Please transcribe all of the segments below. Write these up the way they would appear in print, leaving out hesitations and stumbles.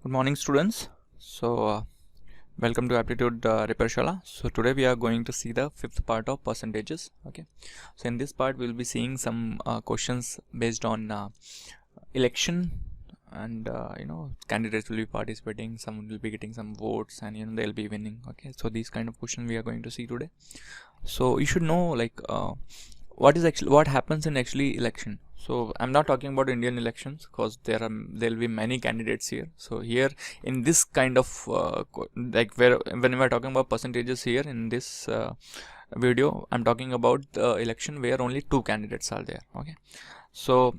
Good morning, students. Welcome to Aptitude Repair Shala. So today we are going to see the fifth part of percentages. Okay. So in this part we'll be seeing some questions based on election, and candidates will be participating. Some will be getting some votes, and they'll be winning. Okay. So these kind of questions we are going to see today. So you should know what happens in actually election. So I'm not talking about Indian elections because there'll be many candidates here. So here in this kind of when we are talking about percentages here in this video, I'm talking about the election where only two candidates are there. Okay. So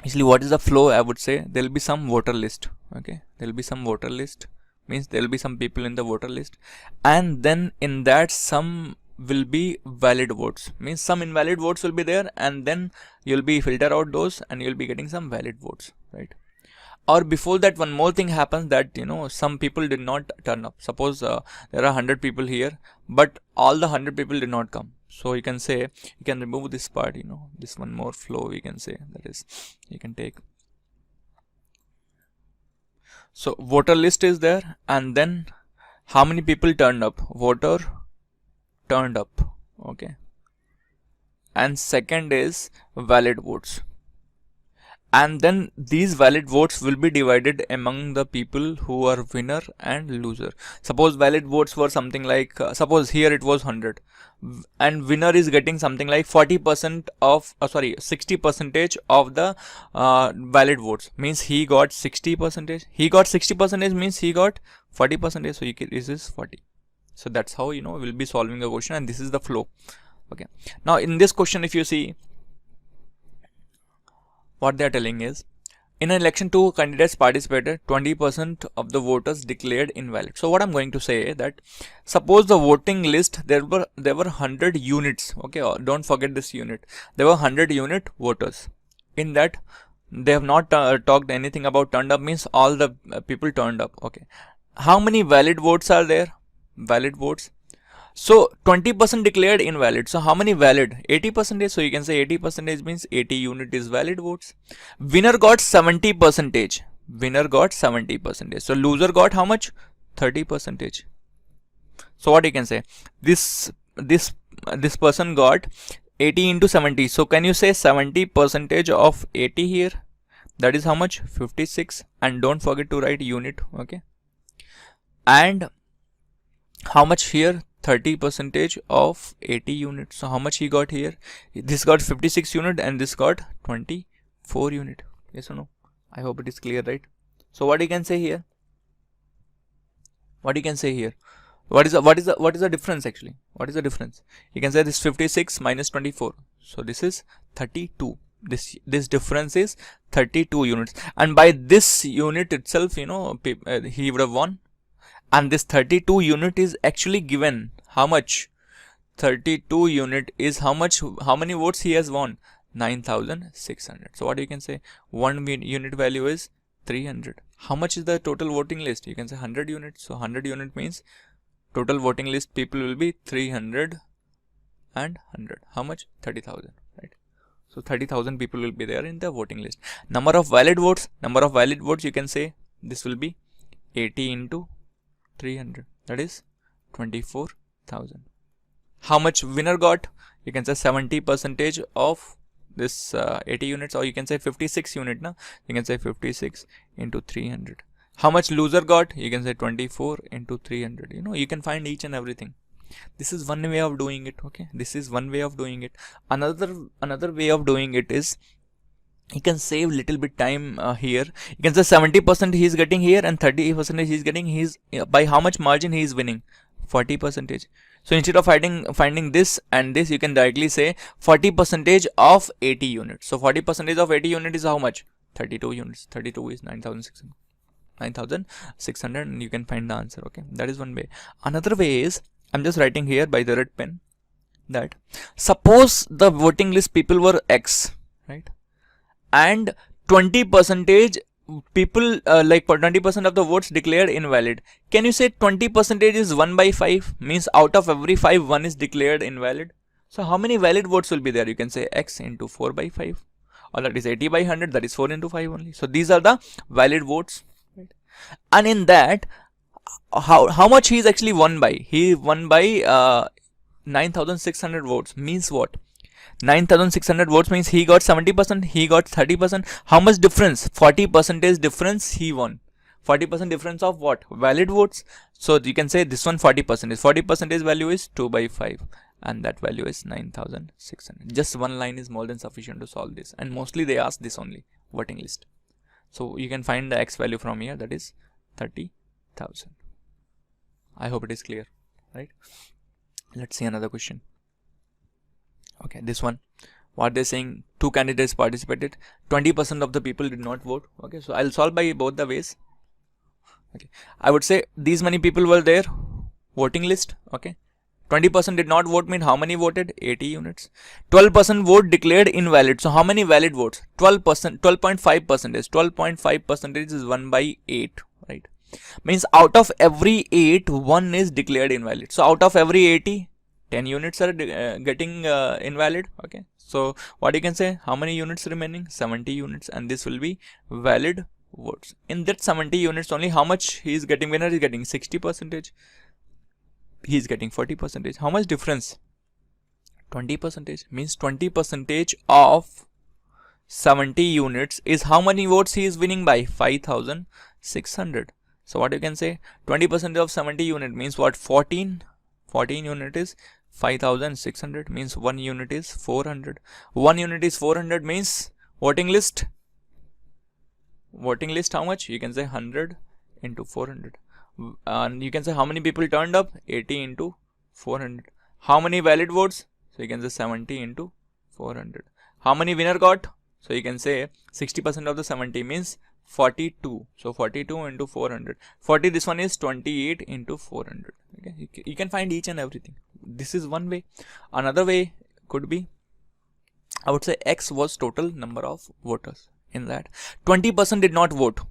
actually what is the flow? I would say there'll be some voter list. Okay. There'll be some voter list, means there'll be some people in the voter list, and then in that some will be valid votes, means some invalid votes will be there, and then you'll be filter out those and you'll be getting some valid votes, right? Or before that, one more thing happens, that some people did not turn up. Suppose there are 100 people here, but all the 100 people did not come. So you can say, you can remove this part, this one more flow we can say, that is, you can take. So voter list is there, and then how many people turned up? Voter turned up. Okay. And second is valid votes, and then these valid votes will be divided among the people who are winner and loser. Suppose valid votes were something like suppose here it was 100, and winner is getting something like 40% of 60% of the valid votes, means he got 60%. He got 60% means he got 40%, so this is 40. So that's how we'll be solving the question, and this is the flow. Okay. Now in this question, if you see, what they are telling is, in an election, two candidates participated, 20% of the voters declared invalid. So what I'm going to say that, suppose the voting list, there were 100 units. Okay, don't forget this unit. There were 100 unit voters. In that, they have not talked anything about turned up, means all the people turned up. Okay. How many valid votes are there? Valid votes. So 20% declared invalid. So how many valid? 80%. So you can say 80% means 80 unit is valid votes. Winner got 70%. Winner got 70%. So loser got how much? 30%. So what you can say? This person got 80 into 70. So can you say 70% of 80 here? That is how much? 56. And don't forget to write unit. Okay. And how much here? 30% of 80 units. So how much he got here? This got 56 unit and this got 24 unit. Yes or no? I hope it is clear, right? So what you can say here? What you can say here? What is the difference actually? What is the difference? You can say this 56 minus 24. So this is 32. This difference is 32 units, and by this unit itself, he would have won. And this 32 unit is actually given how much? 32 unit is how much? How many votes he has won? 9,600. So what you can say? One unit value is 300. How much is the total voting list? You can say 100 units. So 100 unit means total voting list people will be 300 and 100. How much? 30,000. Right. So 30,000 people will be there in the voting list. Number of valid votes. Number of valid votes, you can say this will be 80 into 300, that is 24,000. How much winner got? You can say 70% of this 80 units, or you can say 56 unit. Now you can say 56 into 300. How much loser got? You can say 24 into 300. You can find each and everything. This is one way of doing it. Okay, this is one way of doing it. Another way of doing it is, you can save little bit time here. You can say 70% he is getting here and 30% he is getting. By how much margin he is winning? 40%. So instead of finding this and this, you can directly say 40% of 80 units. So 40% of 80 units is how much? 32 units. 32 is 9,600. 9,600, and you can find the answer. Okay, that is one way. Another way is, I'm just writing here by the red pen, that suppose the voting list people were X, right? And 20% people, like 20% of the votes declared invalid. Can you say 20% is 1 by 5? Means out of every 5, 1 is declared invalid. So how many valid votes will be there? You can say X into 4 by 5, or that is 80 by 100, that is 4 into 5 only. So these are the valid votes. Right? And in that, how much he is actually won by? He won by 9600 votes. Means what? 9600 votes means he got 70%, he got 30%. How much difference? 40% difference he won. 40% difference of what? Valid votes. So you can say this one 40%. 40% value is 2 by 5, and that value is 9600. Just one line is more than sufficient to solve this, and mostly they ask this only, voting list. So you can find the x value from here, that is 30,000. I hope it is clear, right? Let's see another question. Okay, this one, what they're saying, 2 candidates participated, 20% of the people did not vote. Okay, so I'll solve by both the ways. Okay, I would say these many people were there, voting list. Okay, 20% did not vote mean how many voted? 80 units. 12% vote declared invalid. So how many valid votes? 12%, 12.5%. 12.5% is 1 by 8, right? Means out of every 8, 1 is declared invalid. So out of every 80, 10 units are getting invalid. Okay, so what you can say, how many units remaining? 70 units, and this will be valid votes. In that 70 units only, how much he is getting? Winner is getting 60%, he is getting 40%. How much difference? 20%. Means 20% of 70 units is how many votes he is winning by? 5600. So what you can say, 20% of 70 unit means what? 14 unit is 5600, means 1 unit is 400. 1 unit is 400 means voting list how much? You can say 100 into 400. And you can say how many people turned up? 80 into 400. How many valid votes? So you can say 70 into 400. How many winner got? So you can say 60% of the 70 means 42. So 42 into 400. 40, this one is 28 into 400. Okay, you can find each and everything. This is one way. Another way could be, I would say x was total number of voters. In that 20% did not vote.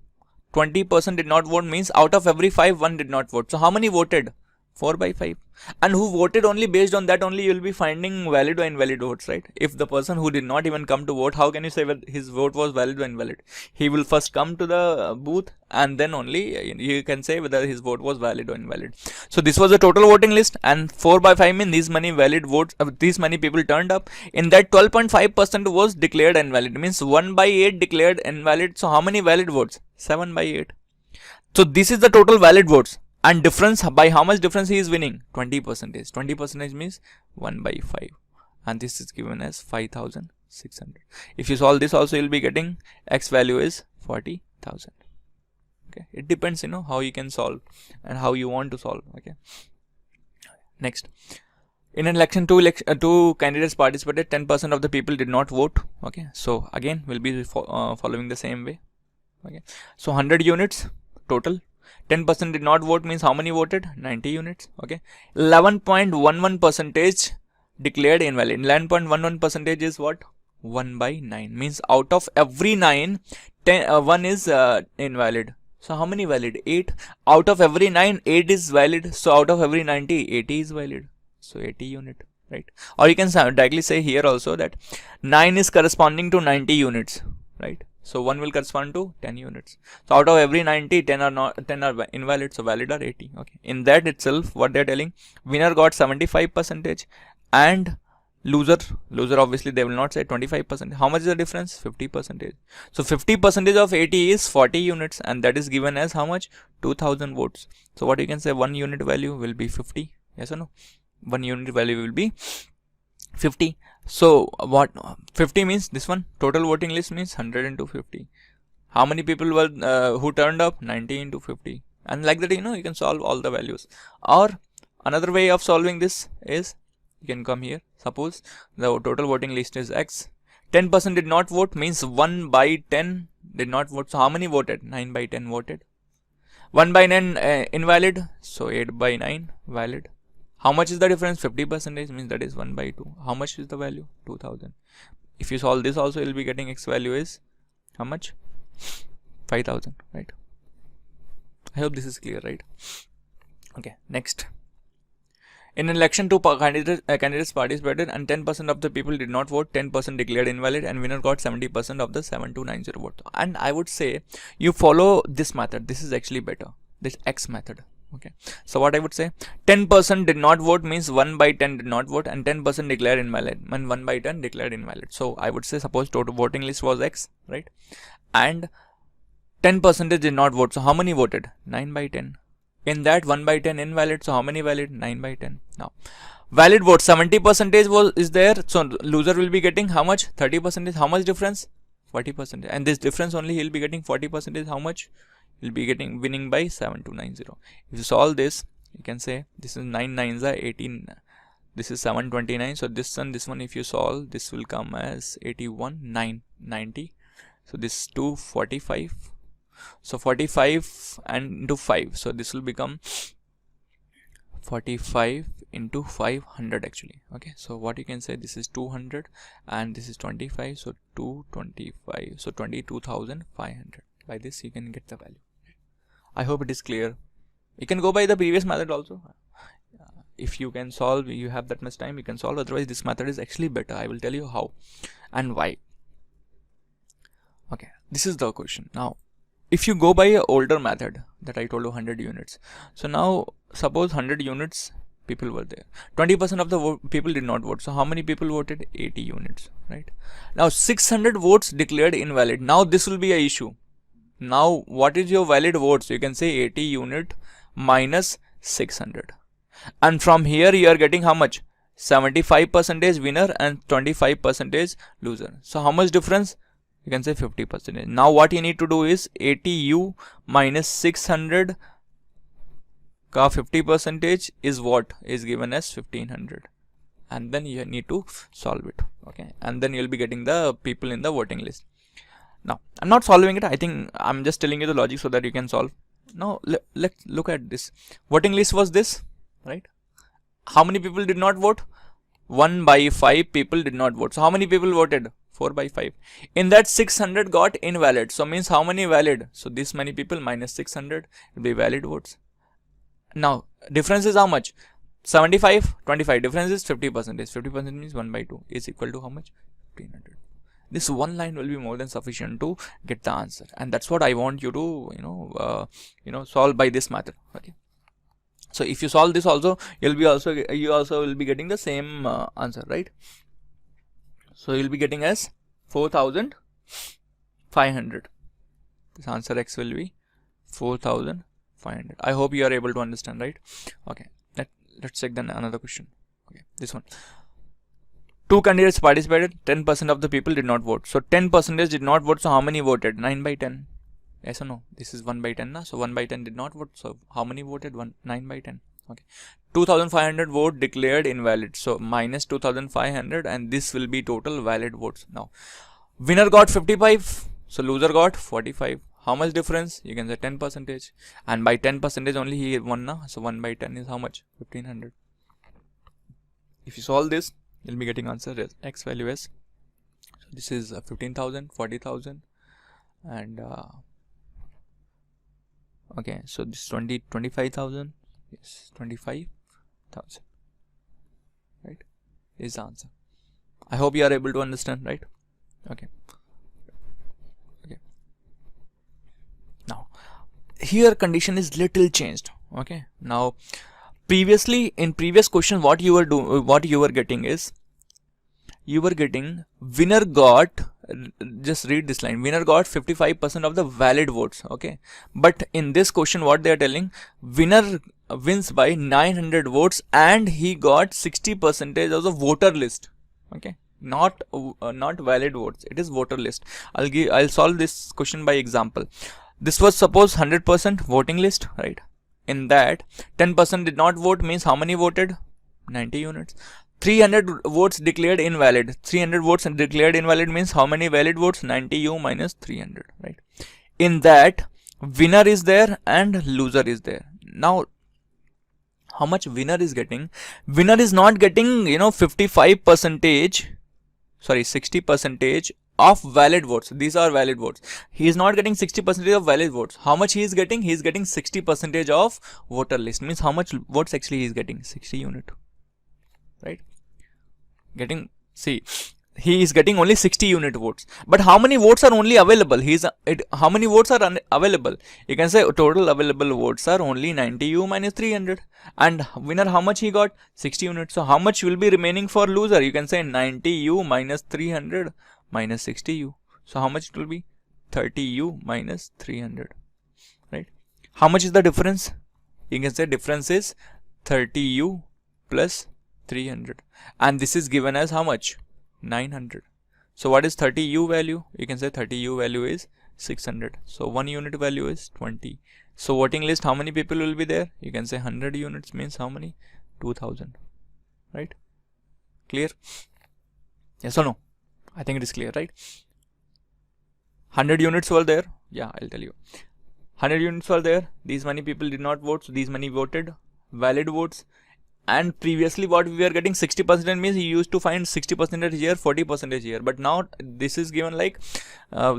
20% did not vote means out of every 5, 1 did not vote. So how many voted? 4 by 5. And who voted, only based on that only you will be finding valid or invalid votes, right? If the person who did not even come to vote, how can you say whether his vote was valid or invalid? He will first come to the booth, and then only you can say whether his vote was valid or invalid. So this was the total voting list, and 4 by 5 mean these many valid votes, these many people turned up. In that 12.5% was declared invalid, means 1 by 8 declared invalid. So how many valid votes? 7 by 8. So this is the total valid votes. And difference, by how much difference he is winning? 20%. 20% means 1 by 5. And this is given as 5600. If you solve this also, you will be getting x value is 40,000. Okay, it depends, how you can solve and how you want to solve. Okay. Next, in an election, two candidates participated. 10% of the people did not vote. Okay, so again we'll be following the same way. Okay, so 100 units total. 10% did not vote means how many voted? 90 units. Okay, 11.11% declared invalid. 11.11% is what? 1 by 9, means out of every 9, 1 is invalid. So how many valid? 8. Out of every 9, 8 is valid. So out of every 90, 80 is valid. So 80 unit, right? Or you can directly say here also that 9 is corresponding to 90 units, right? So 1 will correspond to 10 units. So out of every 90, 10 are invalid. So valid are 80. Okay. In that itself, what they are telling, winner got 75% and loser obviously they will not say 25%. How much is the difference? 50%. So 50% of 80 is 40 units, and that is given as how much? 2000 votes. So what you can say, 1 unit value will be 50. Yes or no? 1 unit value will be 50. So what 50 means? This one total voting list means 100 into 50. How many people were who turned up? 90 into 50. And like that, you can solve all the values. Or another way of solving this is, you can come here. Suppose the total voting list is x. 10% did not vote means 1 by 10 did not vote. So how many voted? 9 by 10 voted. 1 by 9 invalid. So 8 by 9 valid. How much is the difference? 50% means that is 1 by 2. How much is the value? 2000. If you solve this also, you will be getting x value is how much? 5000, right? I hope this is clear, right? Okay, next. In an election, two candidates participated and 10% of the people did not vote, 10% declared invalid, and winner got 70% of the 7290 vote. And I would say you follow this method. This is actually better, this X method. Okay, so what I would say, 10% did not vote means 1 by 10 did not vote, and 10% declared invalid, and 1 by 10 declared invalid. So I would say, suppose total voting list was X, right? And 10% did not vote. So how many voted? 9 by 10. In that 1 by 10 invalid, so how many valid? 9 by 10. Now valid vote 70% is there, so loser will be getting how much? 30%. How much difference? 40%. And this difference only he'll be getting 40%. How much? He'll be getting winning by 7290. If you solve this, you can say this is 9 9s are 18, this is 729. So this one if you solve, this will come as 81 990. So this is 245. So 45 and into 5, so this will become 45 into 500 actually. Okay, so what you can say, this is 200 and this is 25, so 225, so 22,500. By this you can get the value. I hope it is clear. You can go by the previous method also. If you can solve, you have that much time, you can solve. Otherwise this method is actually better. I will tell you how and why. Okay, this is the question. Now if you go by an older method that I told you, 100 units. So now suppose 100 units people were there, 20% of the people did not vote. So how many people voted? 80 units, right? Now 600 votes declared invalid. Now this will be a issue. Now what is your valid votes? You can say 80 unit minus 600, and from here you are getting how much? 75% winner and 25% loser. So how much difference? You can say 50%. Now what you need to do is 80u minus 600 ka 50% is what is given as 1500, and then you need to solve it. Okay, and then you'll be getting the people in the voting list. Now I'm not solving it, I think I'm just telling you the logic so that you can solve. Now let's look at this. Voting list was this, right? How many people did not vote? 1 by 5 people did not vote. So how many people voted? 4 by 5. In that 600 got invalid. So means how many valid? So this many people minus 600 will be valid votes. Now difference is how much? 75, 25. Difference is 50%. 50% means 1 by 2 is equal to how much? 1500. This one line will be more than sufficient to get the answer, and that's what I want you to solve by this method. Okay. So if you solve this also, you also will be getting the same answer, right? So you'll be getting as 4500. This answer X will be 4500. I hope you are able to understand, right? Okay, let's check then another question. Okay, this one. 2 candidates participated, 10% of the people did not vote. So 10% did not vote, so how many voted? 9 by 10. Yes or no? This is 1 by 10 na? So 1 by 10 did not vote, so how many voted? 9 by 10. Okay, 2500 vote declared invalid, so minus 2500, and this will be total valid votes. Now winner got 55, so loser got 45. How much difference? You can say 10%, and by 10% only he won na? So 1 by 10 is how much? 1500. If you solve this, you'll be getting answer as X value as, so this is 15,000, 40,000, and okay, so this 25,000. Yes, 25,000, right, is the answer. I hope you are able to understand, right? Okay. Now here condition is little changed. Okay, now previously in previous question what you were getting is, you were getting winner got, just read this line, winner got 55% of the valid votes. Okay, but in this question what they are telling, winner wins by 900 votes and he got 60% of the voter list. Okay, not valid votes, it is voter list. I'll solve this question by example. This was suppose 100% voting list, right? In that 10% did not vote means how many voted? 90 units. 300 votes declared invalid. 300 votes declared invalid means how many valid votes? 90u minus 300, right? In that winner is there and loser is there. Now how much winner is getting? Winner is not getting 55%, sorry 60% of valid votes. These are valid votes. He is not getting 60% of valid votes. How much he is getting? He is getting 60% of voter list. Means how much votes actually he is getting? 60 unit. right? See, he is getting only 60 unit votes, but how many votes are only available? How many votes are available? You can say total available votes are only 90u minus 300, and winner, how much he got? 60 units. So how much will be remaining for loser? You can say 90u minus 300 minus 60u. So how much it will be? 30u minus 300, right? How much is the difference? You can say difference is 30u plus 300, and this is given as how much? 900. So what is 30u value? You can say 30u value is 600. So 1 unit value is 20. So voting list, how many people will be there? You can say 100 units means how many? 2000, right? Clear? Yes or no? I think it is clear, right? 100 units were there. Yeah, I'll tell you. 100 units were there. These many people did not vote, so these many voted. Valid votes. And previously what we were getting 60% means he used to find 60% here, 40% here. But now this is given like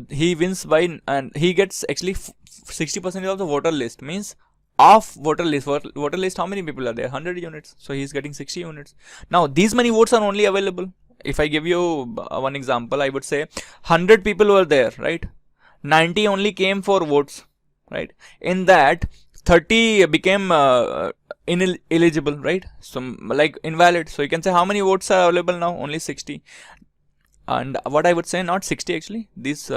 he wins by, and he gets actually 60% of the voter list, means of voter list. Voter list, how many people are there? 100 units. So he is getting 60 units. Now these many votes are only available. If I give you one example, I would say 100 people were there, right? 90 only came for votes, right? In that 30 became ineligible, right? So like invalid. So you can say how many votes are available now? Only 60. And what I would say, not 60 actually, this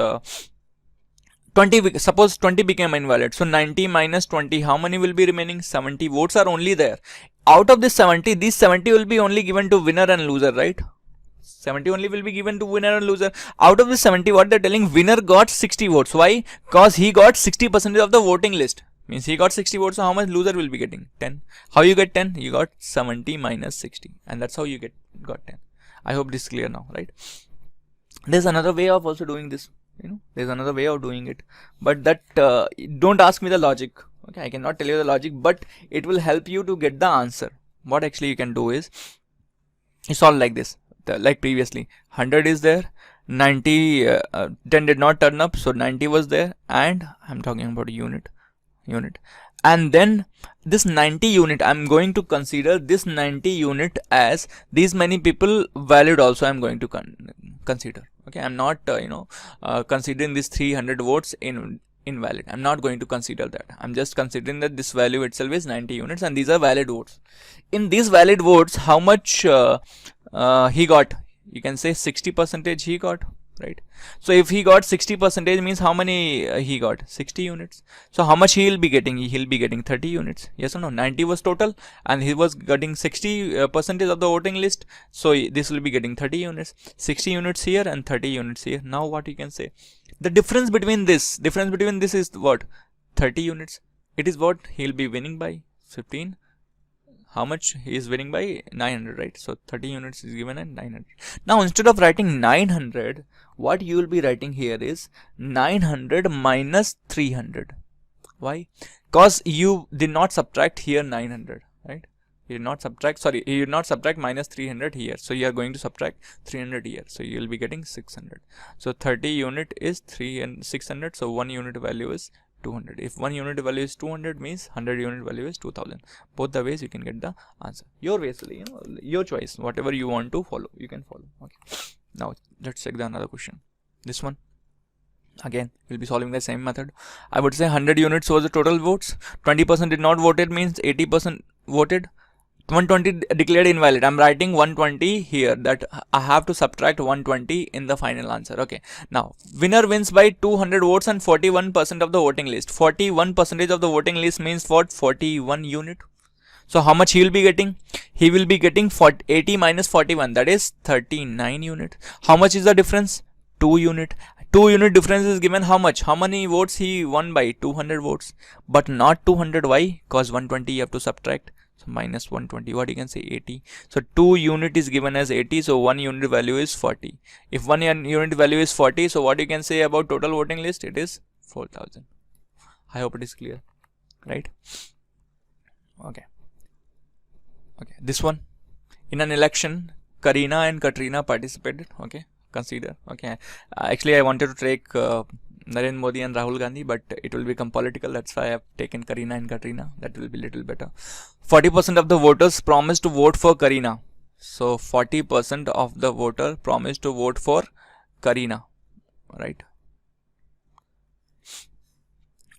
20, suppose 20 became invalid. So 90 minus 20, how many will be remaining? 70 votes are only there. Out of this 70, these 70 will be only given to winner and loser, right? 70 only will be given to winner and loser. Out of the 70, what they're telling, winner got 60 votes. Why? Because he got 60% of the voting list. Means he got 60 votes. So how much loser will be getting? 10. How you get 10? You got 70 minus 60, and that's how you got 10. I hope this is clear now, right? There's another way of also doing this. There's another way of doing it, but that don't ask me the logic. Okay, I cannot tell you the logic, but it will help you to get the answer. What actually you can do is, it's all like this. Like previously, 100 is there, 90 10 did not turn up, so 90 was there, and I'm talking about unit, and then this 90 unit, I'm going to consider this 90 unit as these many people valid also. I'm going to consider. Okay, I'm not considering this 300 votes invalid. I'm not going to consider that. I'm just considering that this value itself is 90 units, and these are valid votes. In these valid votes, how much he got? You can say 60% he got, right? So if he got 60%, means how many he got? 60 units. So how much he will be getting? He'll be getting 30 units. Yes or no? 90 was total, and he was getting 60% of the voting list. So this will be getting 30 units. 60 units here and 30 units here. Now what you can say? The difference between this is what? 30 units. It is what he'll be winning by 15. How much he is winning by? 900, right? So 30 units is given at 900. Now instead of writing 900, what you will be writing here is 900 minus 300. Why? Because you did not subtract here 900, right? You did not subtract minus 300 here. So you are going to subtract 300 here. So you will be getting 600. So 30 unit is 3 and 600. So 1 unit value is 200. If 1 unit value is 200, means 100 unit value is 2000. Both the ways you can get the answer. Your ways, your choice. Whatever you want to follow, you can follow. Okay. Now let's check the another question. This one. Again, we'll be solving the same method. I would say 100 units was the total votes. 20% did not voted, means 80% voted. 120 declared invalid. I'm writing 120 here, that I have to subtract 120 in the final answer. Okay. Now winner wins by 200 votes and 41% of the voting list. 41% of the voting list means what? 41 unit. So how much he will be getting? He will be getting 80 minus 41, that is 39 unit. How much is the difference? 2 unit. 2 unit difference is given. How much? How many votes he won by? 200 votes, but not 200. Why? Because 120 you have to subtract. So minus 120, what you can say? 80. So 2 unit is given as 80. So 1 unit value is 40. If 1 unit value is 40, so what you can say about total voting list? It is 4000. I hope it is clear, right? Okay. Okay. This one, in an election, Kareena and Katrina participated. Okay. Consider. Okay. Actually, I wanted to take Narendra Modi and Rahul Gandhi, but it will become political. That's why I have taken Kareena and Katrina. That will be little better. 40% of the voters promised to vote for Kareena. So 40% of the voter promised to vote for Kareena, right?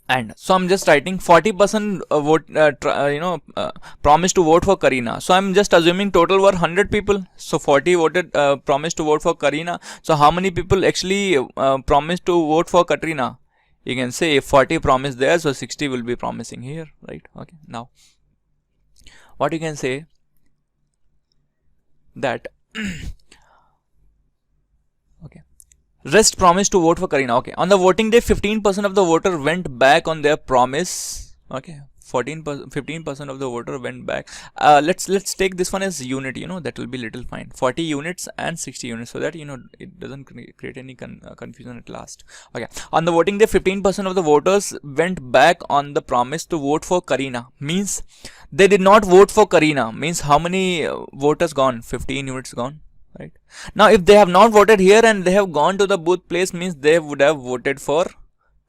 And so I'm just writing 40% vote, promised to vote for Kareena. So I'm just assuming total were 100 people. So 40 voted, promised to vote for Kareena. So how many people actually promised to vote for Katrina? You can say if 40 promised there, so 60 will be promising here, right? Okay. Now, what you can say that okay, rest promised to vote for Kareena. Okay, on the voting day 15% of the voter went back on their promise. Okay, 15% of the voter went back. Let's take this one as unit, that will be little fine. 40 units and 60 units, so that it doesn't create any confusion at last. Okay, on the voting day 15% of the voters went back on the promise to vote for Kareena. Means they did not vote for Kareena. Means how many voters gone? 15 units gone, right? Now if they have not voted here and they have gone to the booth place, means they would have voted for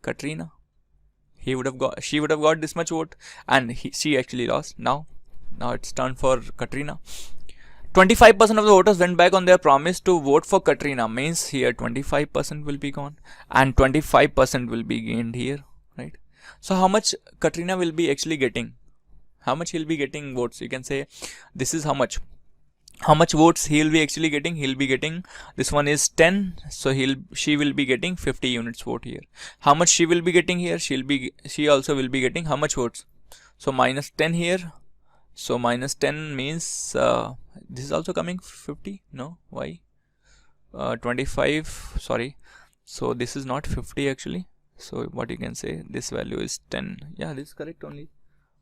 Katrina. She would have got this much vote, and she actually lost. Now it's turn for Katrina. 25% of the voters went back on their promise to vote for Katrina. Means here 25% will be gone and 25% will be gained here, right? So how much Katrina will be actually getting? How much he'll be getting votes? You can say this is how much votes he'll be actually getting. He'll be getting, this one is 10, so she will be getting 50 units vote here. How much she will be getting here? She also will be getting how much votes? So minus 10 here. So minus 10 means this is also coming 50. No, why? 25, sorry. So this is not 50 actually. So what you can say, this value is 10. Yeah, this is correct only.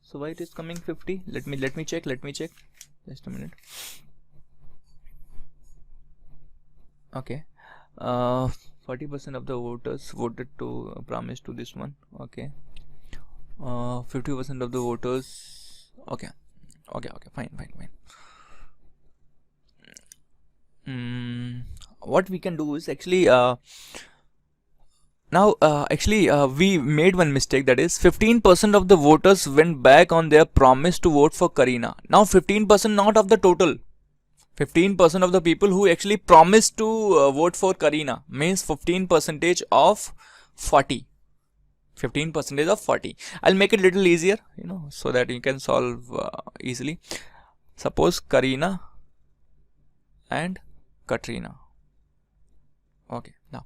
So why it is coming 50? Let me check. Just a minute. Okay, 40% of the voters voted to promise to this one. Okay, 50% of the voters. Okay, fine. What we can do is actually we made one mistake, that is 15% of the voters went back on their promise to vote for Kareena. Now 15% not of the total. 15% of the people who actually promised to vote for Kareena, means 15% of 40. 15% of 40. I'll make it a little easier, so that you can solve easily. Suppose Kareena and Katrina. Okay, now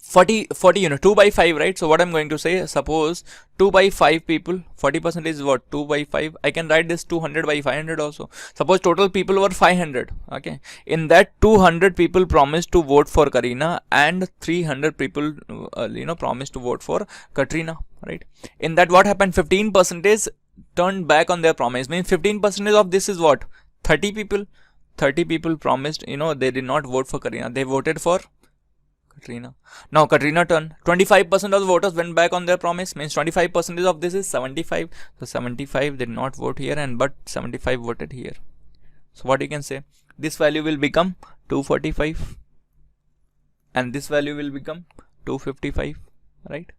40 unit, 2 by 5, right? So what I'm going to say, suppose 2 by 5 people, 40% is what? 2 by 5. I can write this 200 by 500 also. Suppose total people were 500. Okay, in that 200 people promised to vote for Kareena and 300 people promised to vote for Katrina, right? In that what happened? 15% turned back on their promise. Means 15% of this is what? 30 people. 30 people promised, they did not vote for Kareena, they voted for Katrina. Now Katrina turn. 25% of the voters went back on their promise. Means 25% of this is 75. So 75 did not vote here, but 75 voted here. So what you can say? This value will become 245, and this value will become 255, right?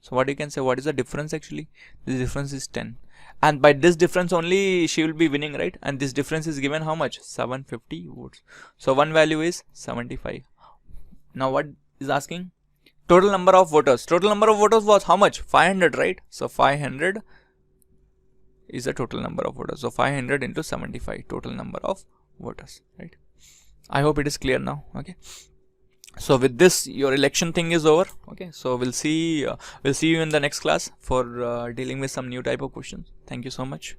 So what you can say? What is the difference actually? This difference is 10, and by this difference only she will be winning, right? And this difference is given how much? 750 votes. So one value is 75. Now what is asking? Total number of voters. Total number of voters was how much? 500, right? So 500 is the total number of voters. So 500 into 75, total number of voters, right? I hope it is clear now. Okay, so with this your election thing is over. Okay, so we'll see you in the next class for dealing with some new type of questions. Thank you so much.